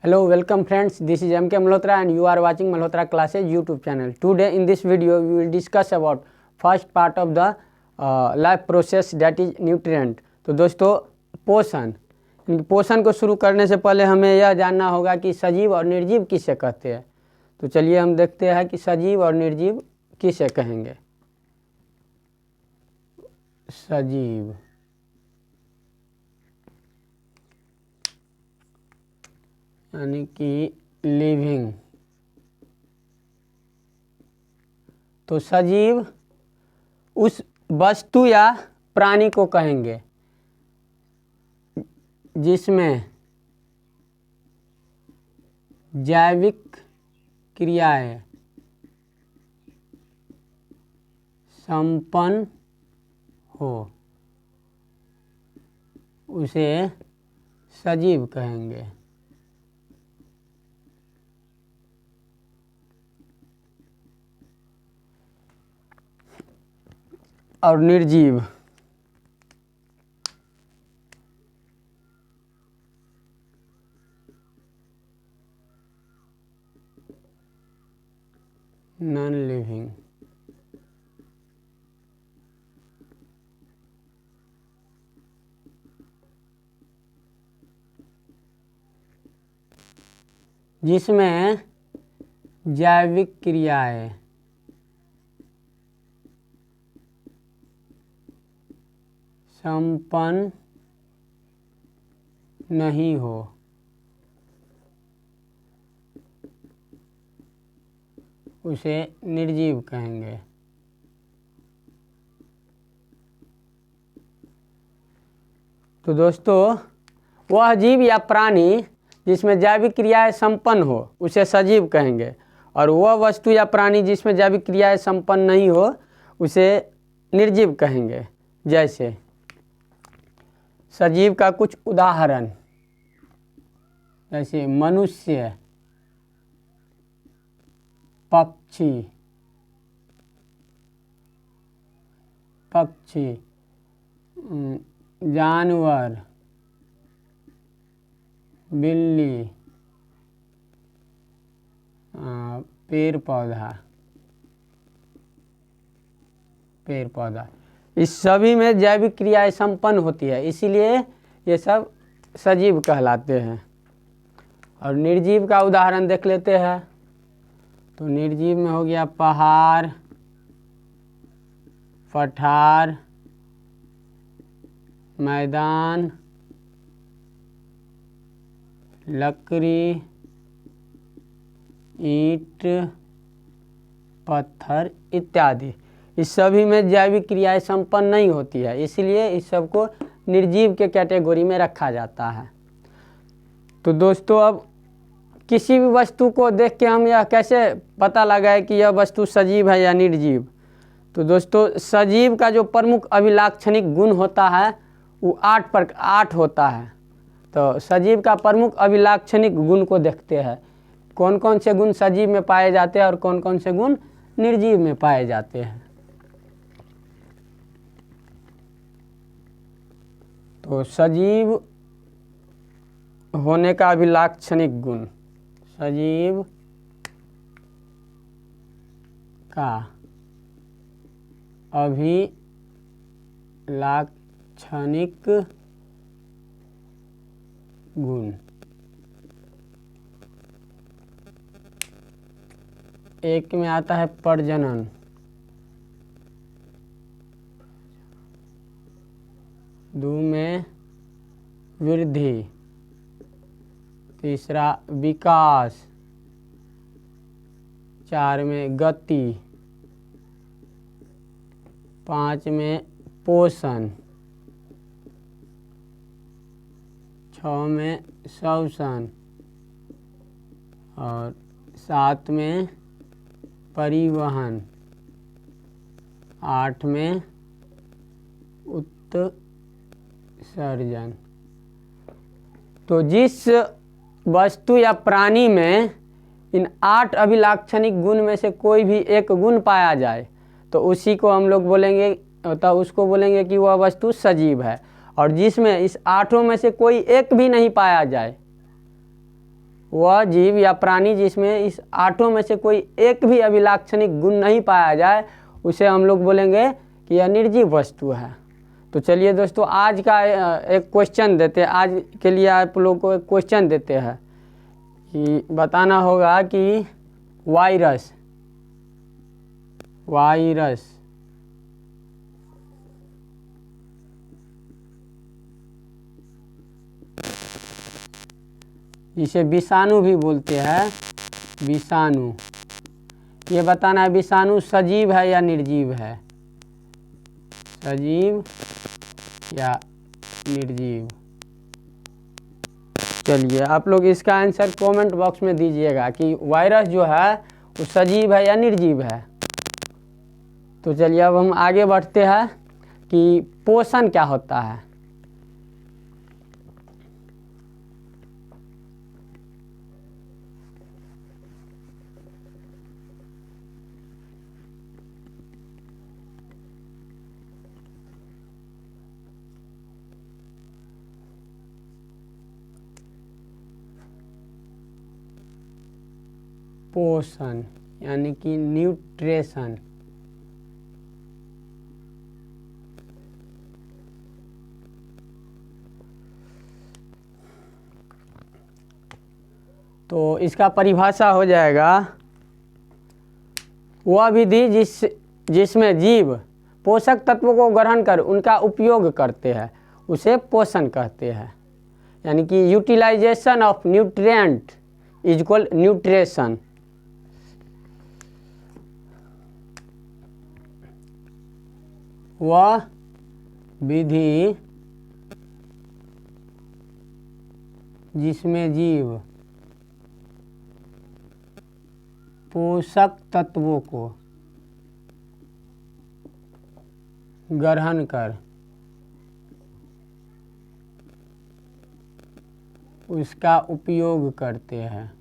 Hello, welcome friends. This is M.K. Malhotra and you are watching Malhotra Classes YouTube channel. Today in this video we will discuss about first part of the life process that is nutrient. तो दोस्तों पोषण को शुरू करने से पहले हमें यह जानना होगा कि सजीव और निर्जीव किसे कहते हैं। तो चलिए हम देखते हैं कि सजीव और निर्जीव किसे कहेंगे। सजीव यानी कि लिविंग। तो सजीव उस वस्तु या प्राणी को कहेंगे जिसमें जैविक क्रियाएं संपन्न हो, उसे सजीव कहेंगे। और निर्जीव नॉन लिविंग। जिसमें जैविक क्रियाएं संपन्न नहीं हो, उसे निर्जीव कहेंगे। तो दोस्तों वह जीव या प्राणी जिसमें जैविक क्रियाएं संपन्न हो उसे सजीव कहेंगे, और वह वस्तु या प्राणी जिसमें जैविक क्रियाएं संपन्न नहीं हो उसे निर्जीव कहेंगे। जैसे सजीव का कुछ उदाहरण, जैसे मनुष्य, पक्षी, जानवर, बिल्ली, पेड़ पौधा, इस सभी में जैविक क्रियाएं संपन्न होती है, इसीलिए ये सब सजीव कहलाते हैं। और निर्जीव का उदाहरण देख लेते हैं। तो निर्जीव में हो गया पहाड़, पठार, मैदान, लकड़ी, ईंट, पत्थर इत्यादि। इस सभी में जैविक क्रियाएं संपन्न नहीं होती है, इसलिए इस सब को निर्जीव के कैटेगरी में रखा जाता है। तो दोस्तों अब किसी भी वस्तु को देख के हम यह कैसे पता लगाए कि यह वस्तु सजीव है या निर्जीव। तो दोस्तों सजीव का जो प्रमुख अभिलाक्षणिक गुण होता है वो 8 होता है। तो सजीव का प्रमुख अभिलाक्षणिक गुण को देखते हैं, कौन कौन से गुण सजीव में पाए जाते हैं और कौन कौन से गुण निर्जीव में पाए जाते हैं। तो सजीव होने का अभिलाक्षणिक गुण, सजीव का अभिलाक्षणिक गुण, एक में आता है प्रजनन, दो में वृद्धि, तीसरा विकास, 4 में गति, 5 में पोषण, 6 में श्वसन और 7 में परिवहन, 8 में उत्सर्जन। तो जिस वस्तु या प्राणी में इन 8 अभिलाक्षणिक गुण में से कोई भी एक गुण पाया जाए तो उसी को हम लोग बोलेंगे, तो उसको बोलेंगे कि वह वस्तु सजीव है। और जिसमें इस 8 में से कोई एक भी नहीं पाया जाए वह जीव या प्राणी जिसमें इस आठों में से कोई एक भी अभिलाक्षणिक गुण नहीं पाया जाए उसे हम लोग बोलेंगे कि यह निर्जीव वस्तु है। तो चलिए दोस्तों, आज का एक क्वेश्चन देते हैं। आज के लिए आप लोग को एक क्वेश्चन देते हैं कि बताना होगा कि वायरस जिसे विषाणु भी बोलते हैं, विषाणु, ये बताना है विषाणु सजीव है या निर्जीव है, सजीव या निर्जीव। चलिए आप लोग इसका आंसर कमेंट बॉक्स में दीजिएगा कि वायरस जो है वो सजीव है या निर्जीव है। तो चलिए अब हम आगे बढ़ते हैं कि पोषण क्या होता है। पोषण यानी कि न्यूट्रिशन। तो इसका परिभाषा हो जाएगा वह विधि जिसमें जीव पोषक तत्वों को ग्रहण कर उनका उपयोग करते हैं उसे पोषण कहते हैं। यानी कि utilization of nutrient is equal nutrition. वह विधि जिसमें जीव पोषक तत्वों को ग्रहण कर उसका उपयोग करते हैं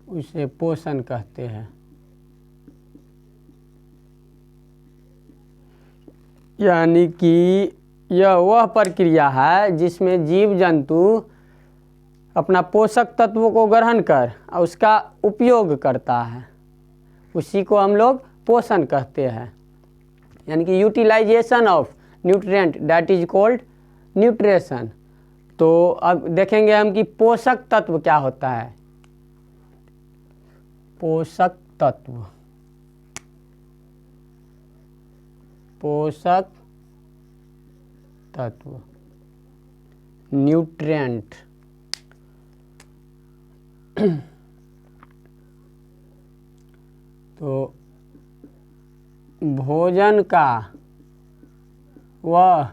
उसे पोषण कहते हैं। यानी कि यह वह प्रक्रिया है जिसमें जीव जंतु अपना पोषक तत्वों को ग्रहण कर उसका उपयोग करता है, उसी को हम लोग पोषण कहते हैं। यानी कि utilization of nutrient that is called nutrition. तो अब देखेंगे हम कि पोषक तत्व क्या होता है। पोषक तत्व, पोषक तत्व, न्यूट्रिएंट। तो भोजन का वह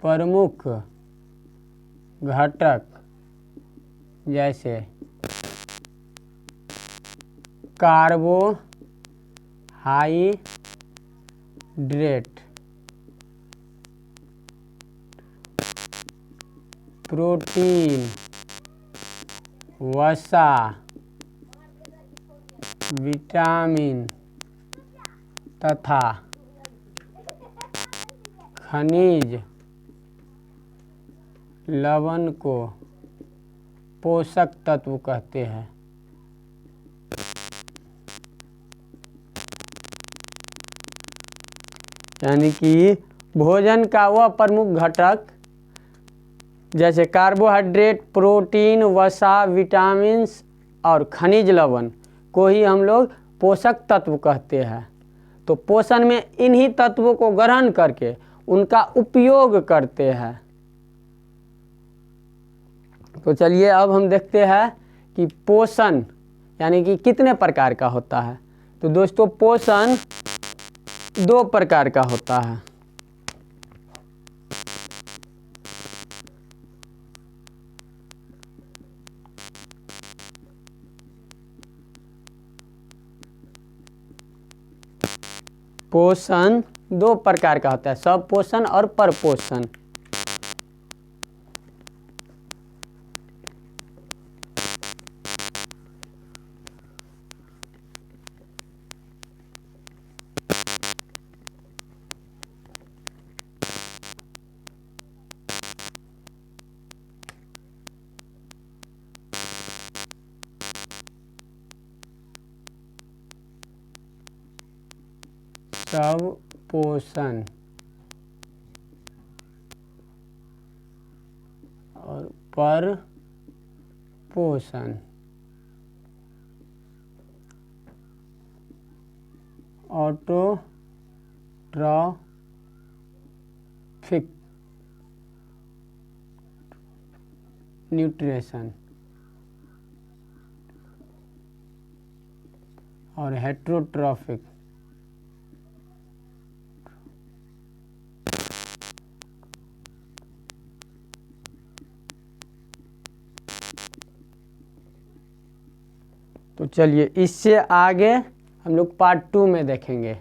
प्रमुख घटक जैसे कार्बोहाइड्रेट, प्रोटीन, वसा, विटामिन तथा खनिज लवण को पोषक तत्व कहते हैं। यानी कि भोजन का वह प्रमुख घटक जैसे कार्बोहाइड्रेट, प्रोटीन, वसा, विटामिन्स और खनिज लवण को ही हम लोग पोषक तत्व कहते हैं। तो पोषण में इन्हीं तत्वों को ग्रहण करके उनका उपयोग करते हैं। तो चलिए अब हम देखते हैं कि पोषण यानी कि कितने प्रकार का होता है। तो दोस्तों पोषण 2 प्रकार का होता है। पोषण 2 प्रकार का होता है, सब पोषण और परपोषण। सब पोषण और पर पोषण। ऑटोट्रॉफिक न्यूट्रिशन और हेट्रोट्रॉफिक तो चलिए इससे आगे हम लोग पार्ट 2 में देखेंगे।